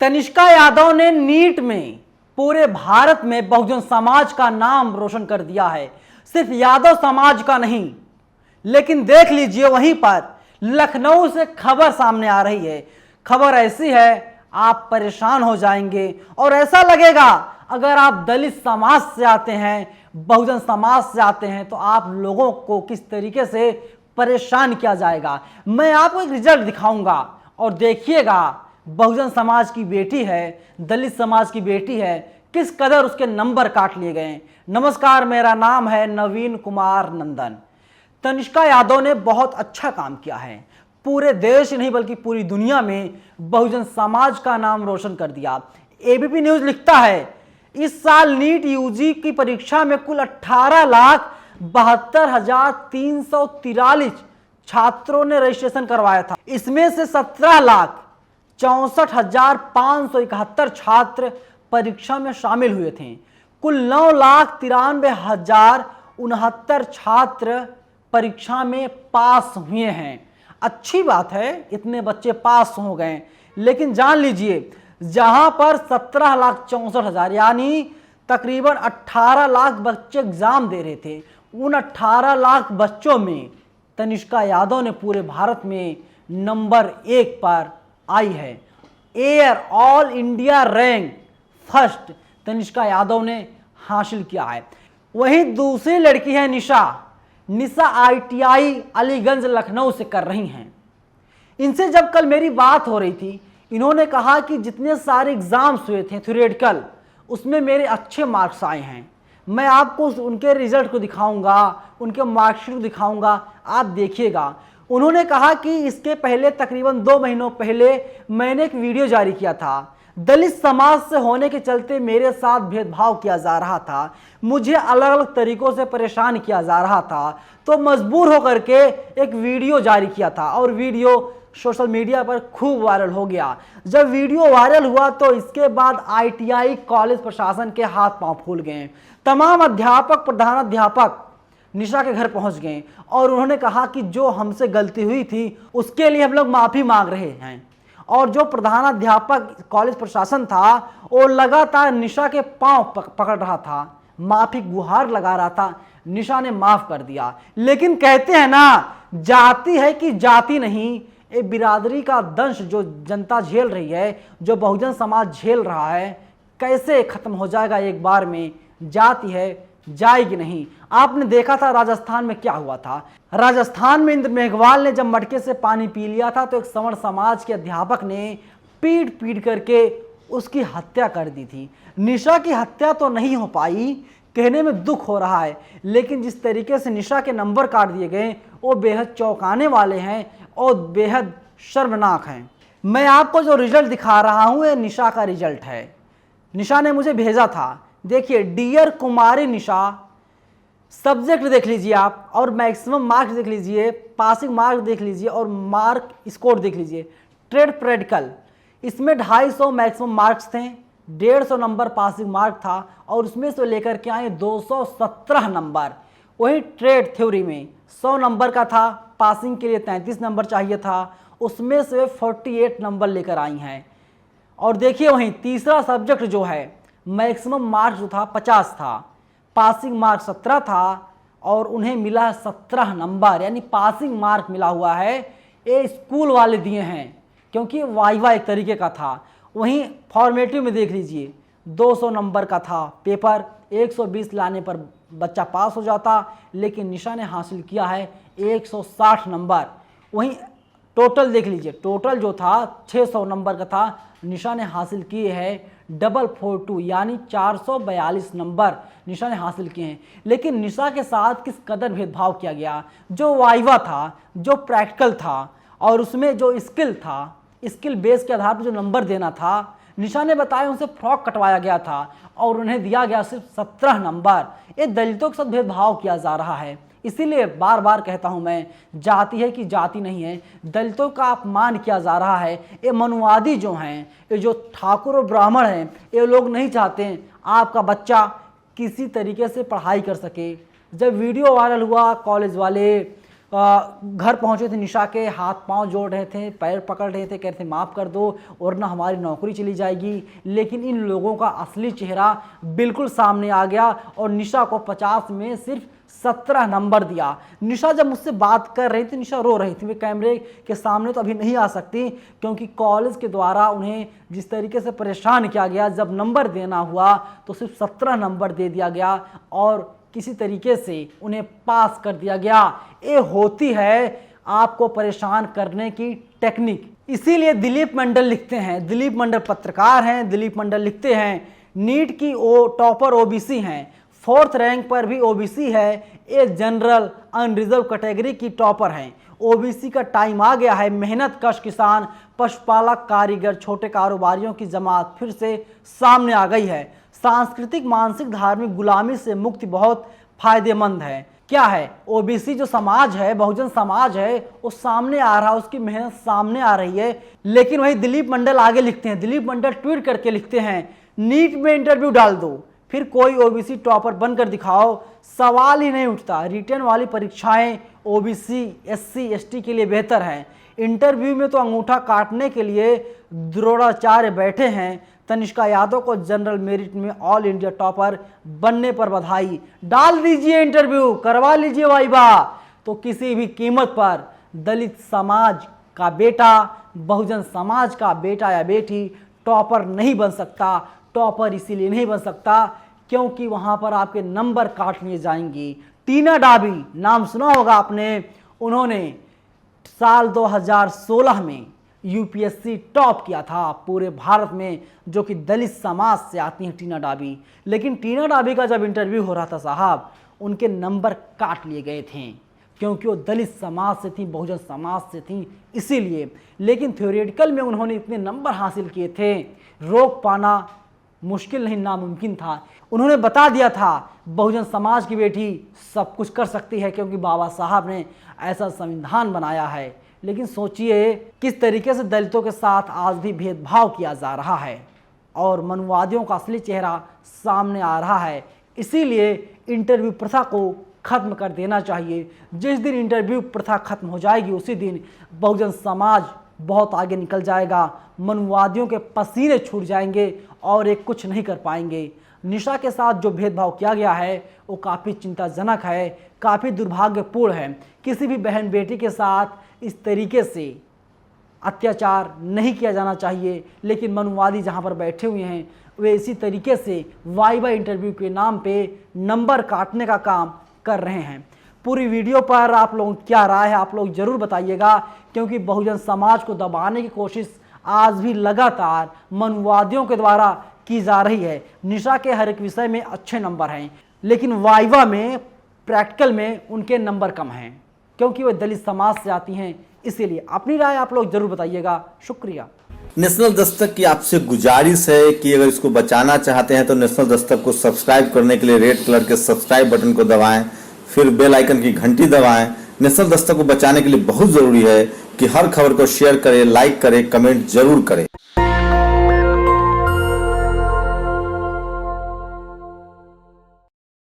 तनिष्का यादव ने नीट में पूरे भारत में बहुजन समाज का नाम रोशन कर दिया है। सिर्फ यादव समाज का नहीं, लेकिन देख लीजिए वहीं पर लखनऊ से खबर सामने आ रही है। खबर ऐसी है आप परेशान हो जाएंगे और ऐसा लगेगा अगर आप दलित समाज से आते हैं, बहुजन समाज से आते हैं, तो आप लोगों को किस तरीके से परेशान किया जाएगा। मैं आपको एक रिजल्ट दिखाऊंगा और देखिएगा बहुजन समाज की बेटी है, दलित समाज की बेटी है, किस कदर उसके नंबर काट लिए गए। नमस्कार, मेरा नाम है नवीन कुमार नंदन। तनिष्का यादव ने बहुत अच्छा काम किया है, पूरे देश नहीं बल्कि पूरी दुनिया में बहुजन समाज का नाम रोशन कर दिया। एबीपी न्यूज लिखता है इस साल नीट यूजी की परीक्षा में कुल 18,72,343 छात्रों ने रजिस्ट्रेशन करवाया था। इसमें से 17,64,571 छात्र परीक्षा में शामिल हुए थे। कुल 9,93,069 छात्र परीक्षा में पास हुए हैं। अच्छी बात है, इतने बच्चे पास हो गए, लेकिन जान लीजिए जहां पर 17,64,000 यानी तकरीबन 18 लाख बच्चे एग्जाम दे रहे थे, उन 18 लाख बच्चों में तनिष्का यादव ने पूरे भारत में नंबर 1 पर आई है। Air all India rank first Tanishka Yadav ने हासिल किया है। वहीं दूसरी लड़की है निशा ITI अलीगंज लखनऊ से कर रही हैं। इनसे जब कल मेरी बात हो रही थी, इन्होंने कहा कि जितने सारे एग्जाम्स हुए थे थ्योरेटिकल, उसमें मेरे अच्छे मार्क्स आए हैं। मैं आपको उनके रिजल्ट को दिखाऊंगा, उनके मार्कशीट को दिखाऊंगा, आप देखिएगा। उन्होंने कहा कि इसके पहले तकरीबन 2 महीनों पहले मैंने एक वीडियो जारी किया था। दलित समाज से होने के चलते मेरे साथ भेदभाव किया जा रहा था, मुझे अलग अलग तरीकों से परेशान किया जा रहा था, तो मजबूर होकर के एक वीडियो जारी किया था और वीडियो सोशल मीडिया पर खूब वायरल हो गया। जब वीडियो वायरल हुआ तो इसके बाद ITI कॉलेज प्रशासन के हाथ पांव फूल गए। तमाम अध्यापक, प्रधानाध्यापक निशा के घर पहुंच गए और उन्होंने कहा कि जो हमसे गलती हुई थी उसके लिए हम लोग माफी मांग रहे हैं। और जो प्रधानाध्यापक कॉलेज प्रशासन था वो लगातार निशा के पांव पकड़ रहा था, माफी गुहार लगा रहा था। निशा ने माफ कर दिया, लेकिन कहते हैं ना जाति है कि जाति नहीं, ये बिरादरी का दंश जो जनता झेल रही है, जो बहुजन समाज झेल रहा है, कैसे खत्म हो जाएगा एक बार में। जाति है, जाएगी नहीं। आपने देखा था राजस्थान में क्या हुआ था। राजस्थान में इंद्र मेघवाल ने जब मटके से पानी पी लिया था तो एक सवर्ण समाज के अध्यापक ने पीट पीट करके उसकी हत्या कर दी थी। निशा की हत्या तो नहीं हो पाई, कहने में दुख हो रहा है, लेकिन जिस तरीके से निशा के नंबर काट दिए गए वो बेहद चौंकाने वाले हैं और बेहद शर्मनाक हैं। मैं आपको जो रिजल्ट दिखा रहा हूँ ये निशा का रिजल्ट है। निशा ने मुझे भेजा था। देखिए, डियर कुमारी निशा, सब्जेक्ट देख लीजिए आप और मैक्सिमम मार्क्स देख लीजिए, पासिंग मार्क्स देख लीजिए और मार्क स्कोर देख लीजिए। ट्रेड प्रैक्टिकल इसमें 250 मैक्सिमम मार्क्स थे, 150 नंबर पासिंग मार्क था और उसमें से लेकर के आए 217 नंबर। वही ट्रेड थ्योरी में 100 नंबर का था, पासिंग के लिए 33 नंबर चाहिए था, उसमें से 48 नंबर लेकर आई हैं। और देखिए वहीं तीसरा सब्जेक्ट जो है मैक्सिमम मार्क्स जो था 50 था, पासिंग मार्क 17 था और उन्हें मिला 17 नंबर, यानी पासिंग मार्क मिला हुआ है। ये स्कूल वाले दिए हैं क्योंकि वाइवा एक तरीके का था। वहीं फॉर्मेटिव में देख लीजिए 200 नंबर का था पेपर, 120 लाने पर बच्चा पास हो जाता, लेकिन निशा ने हासिल किया है 160 नंबर। वहीं टोटल देख लीजिए, टोटल जो था 600 नंबर का था, निशा ने हासिल किए हैं 442 यानी 442 नंबर निशा ने हासिल किए हैं। लेकिन निशा के साथ किस कदर भेदभाव किया गया। जो वाइवा था, जो प्रैक्टिकल था और उसमें जो स्किल था, स्किल बेस के आधार पर जो नंबर देना था, निशा ने बताया उनसे फ्रॉक कटवाया गया था और उन्हें दिया गया सिर्फ 17 नंबर। ये दलितों के साथ भेदभाव किया जा रहा है। इसीलिए बार बार कहता हूं मैं, जाति है कि जाति नहीं है, दलितों का अपमान किया जा रहा है। ये मनुवादी जो हैं, ये जो ठाकुर और ब्राह्मण हैं, ये लोग नहीं चाहते आपका बच्चा किसी तरीके से पढ़ाई कर सके। जब वीडियो वायरल हुआ, कॉलेज वाले घर पहुंचे थे निशा के, हाथ पांव जोड़ रहे थे, पैर पकड़ रहे थे, कह रहे थे माफ़ कर दो वरना हमारी नौकरी चली जाएगी। लेकिन इन लोगों का असली चेहरा बिल्कुल सामने आ गया और निशा को 50 में सिर्फ 17 नंबर दिया। निशा जब मुझसे बात कर रही थी, निशा रो रही थी। वे कैमरे के सामने तो अभी नहीं आ सकती क्योंकि कॉलेज के द्वारा उन्हें जिस तरीके से परेशान किया गया, जब नंबर देना हुआ तो सिर्फ 17 नंबर दे दिया गया और किसी तरीके से उन्हें पास कर दिया गया। ये होती है आपको परेशान करने की टेक्निक। इसीलिए दिलीप मंडल लिखते हैं, दिलीप मंडल पत्रकार हैं, दिलीप मंडल लिखते हैं नीट की टॉपर ओबीसी हैं, 4th रैंक पर भी ओबीसी है, ये जनरल अनरिजर्व कैटेगरी की टॉपर हैं। ओबीसी का टाइम आ गया है। मेहनत कश किसान, पशुपालक, कारीगर, छोटे कारोबारियों की जमात फिर से सामने आ गई है। सांस्कृतिक, मानसिक, धार्मिक गुलामी से मुक्ति बहुत फायदेमंद है। क्या है, ओबीसी जो समाज है, बहुजन समाज है, वो सामने आ रहा है, उसकी मेहनत सामने आ रही है। लेकिन वही दिलीप मंडल आगे लिखते हैं, दिलीप मंडल ट्वीट करके लिखते हैं नीट में इंटरव्यू डाल दो, फिर कोई ओबीसी टॉपर बनकर दिखाओ, सवाल ही नहीं उठता। रिटर्न वाली परीक्षाएं ओबीसी, एससी, एसटी के लिए बेहतर हैं। इंटरव्यू में तो अंगूठा काटने के लिए द्रोणाचार्य बैठे हैं। तनिष्का यादव को जनरल मेरिट में ऑल इंडिया टॉपर बनने पर बधाई। डाल दीजिए इंटरव्यू, करवा लीजिए वाइवा। तो किसी भी कीमत पर दलित समाज का बेटा, बहुजन समाज का बेटा या बेटी टॉपर नहीं बन सकता। टॉपर इसीलिए नहीं बन सकता क्योंकि वहां पर आपके नंबर काट लिए जाएंगे। टीना डाबी, नाम सुना होगा आपने, उन्होंने साल 2016 में यूपीएससी टॉप किया था पूरे भारत में, जो कि दलित समाज से आती हैं टीना डाबी। लेकिन टीना डाबी का जब इंटरव्यू हो रहा था साहब, उनके नंबर काट लिए गए थे क्योंकि वो दलित समाज से थी, बहुजन समाज से थी, इसीलिए। लेकिन थ्योरेटिकल में उन्होंने इतने नंबर हासिल किए थे, रोक पाना मुश्किल नहीं, नामुमकिन था। उन्होंने बता दिया था बहुजन समाज की बेटी सब कुछ कर सकती है क्योंकि बाबा साहब ने ऐसा संविधान बनाया है। लेकिन सोचिए किस तरीके से दलितों के साथ आज भी भेदभाव किया जा रहा है और मनुवादियों का असली चेहरा सामने आ रहा है। इसीलिए इंटरव्यू प्रथा को खत्म कर देना चाहिए। जिस दिन इंटरव्यू प्रथा खत्म हो जाएगी उसी दिन बहुजन समाज बहुत आगे निकल जाएगा। मनुवादियों के पसीने छूट जाएंगे और एक कुछ नहीं कर पाएंगे। निशा के साथ जो भेदभाव किया गया है वो काफ़ी चिंताजनक है, काफ़ी दुर्भाग्यपूर्ण है। किसी भी बहन बेटी के साथ इस तरीके से अत्याचार नहीं किया जाना चाहिए। लेकिन मनुवादी जहाँ पर बैठे हुए हैं वे इसी तरीके से वाइवा इंटरव्यू के नाम पे नंबर काटने का काम कर रहे हैं। पूरी वीडियो पर आप लोगों की क्या राय है आप लोग ज़रूर बताइएगा, क्योंकि बहुजन समाज को दबाने की कोशिश आज भी लगातार मनुवादियों के द्वारा की जा रही है। निशा के हर एक विषय में अच्छे नंबर हैं, लेकिन वाइवा में, प्रैक्टिकल में उनके नंबर कम हैं क्योंकि वे दलित समाज से आती हैं। इसीलिए अपनी राय आप लोग जरूर बताइएगा। शुक्रिया। नेशनल दस्तक की आपसे गुजारिश है कि अगर इसको बचाना चाहते हैं तो नेशनल दस्तक को सब्सक्राइब करने के लिए रेड कलर के सब्सक्राइब बटन को दबाएं, फिर बेल आइकन की घंटी दबाएं। नेशनल दस्तक को बचाने के लिए बहुत जरूरी है कि हर खबर को शेयर करें, लाइक करें, कमेंट जरूर करें।